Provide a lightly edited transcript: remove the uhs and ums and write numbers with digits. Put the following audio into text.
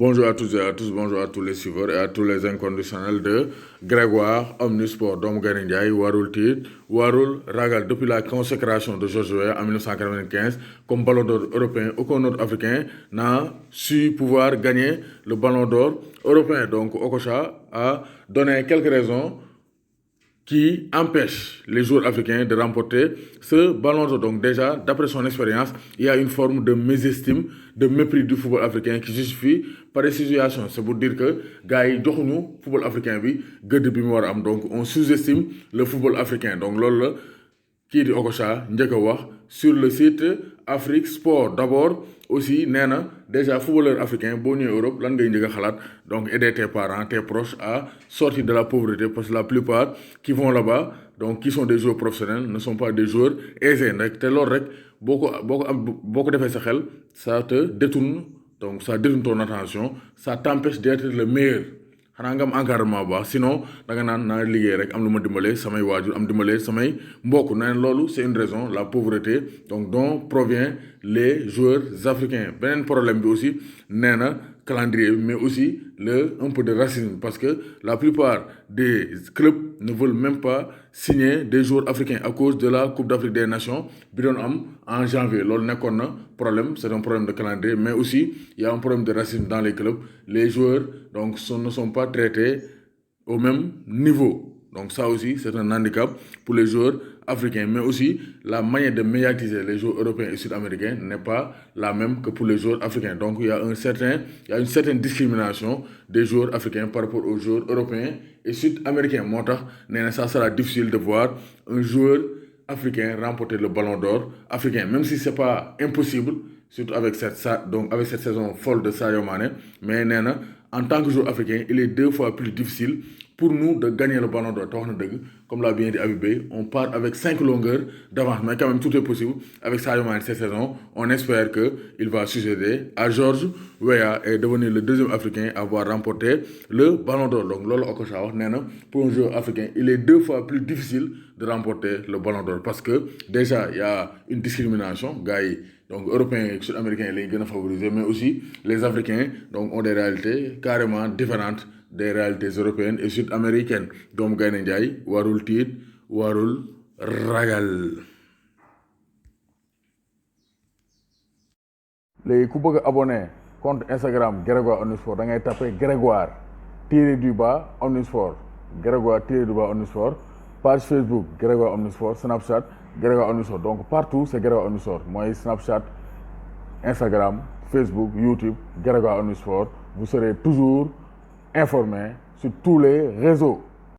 Bonjour à toutes et à tous, bonjour à tous les suiveurs et à tous les inconditionnels de Grégoire Omnisport doomu Gaynde Njaay warul tiit warul ragal. Depuis la consécration de Georges Weah en 1995 comme ballon d'or européen, aucun autre Africain n'a su pouvoir gagner le ballon d'or européen. Donc Okocha a donné quelques raisons qui empêche les joueurs africains de remporter ce ballon d'or. Donc déjà, d'après son expérience, il y a une forme de mésestime, de mépris du football africain qui justifie par des situations. C'est pour dire que gars yi joxuñu football africain bi gëdd bi mu war a am. Donc on sous-estime le football africain. Donc loolu la kii di Okocha njëkk a wax sur le site Afrique Sport. D'abord aussi nee na déjà footballeur africain boo ñëwee Europe lan ngay njëkk a xalaat donc aider tes parents tes proches à sortir de la pauvreté parce que la plupart qui vont là-bas donc qui sont des joueurs professionnels ne sont pas des joueurs aisés nag te loolu rek boo ko defee sa xel ça te détourne donc ça détourne ton attention, ça t'empêche d'être le meilleur. xanaa nga am encadrement bu baax sinon da nga naan naa liggéey rek am lu ma dimbalee samay waajur am dimbalee samay mbokk na loolu c'est une raison, la pauvreté donc dont provient les joueurs africains. Beneen problème bi aussi nee na calendrier mais aussi un peu de racisme parce que la plupart des clubs ne veulent même pas signer des joueurs africains à cause de la Coupe d'Afrique des Nations bi doon am en janvier. Loolu nekkoon na problème, c'est un problème de calendrier mais aussi il y a un problème de racisme dans les clubs. Les joueurs donc ne sont pas traités au même niveau. Donc ça aussi, c'est un handicap pour les joueurs africains. Mais aussi, la manière de médiatiser les joueurs européens et sud-américains n'est pas la même que pour les joueurs africains. Donc il y a une certaine discrimination des joueurs africains par rapport aux joueurs européens et sud-américains. Moo tax nee na ça sera difficile de voir un joueur africain remporter le ballon d'or africain, même si c'est pas impossible, surtout avec cette saison folle de Sadio Mané. Mais nee na en tant que joueur africain, il est 2 fois plus difficile pour nous de gagner le ballon d'or. Comme l'a bien dit Habib, on part avec 5 longueurs d'avance. Mais quand même, tout est possible. Avec Sadio Mané cette saison, on espère qu'il va succéder à Georges Weah et devenir le deuxième Africain à avoir remporté le ballon d'or. Donc, Lolo Okocha, pour un joueur africain, il est 2 fois plus difficile de remporter le ballon d'or. Parce que déjà, il y a une discrimination. Donc, Européens et Sud-Américains, les gens favorisés, mais aussi les Africains donc, ont des réalités carrément différentes des réalités européennes et sud-américaines. Donc, Gaynde Njaay warul tiit warul ragal. léegi ku bëgg a abonné compte Instagram Grégoire Omnisport da ngay tapé Grégoire-du-bas Omnisport Grégoire-du-bas Omnisport, page Facebook Grégoire Omnisport, Snapchat Grégoire Omnisport. Donc partout c'est Grégoire Omnisport. Moi Snapchat, Instagram, Facebook, YouTube, Grégoire Omnisport. Vous serez toujours informé sur tous les réseaux.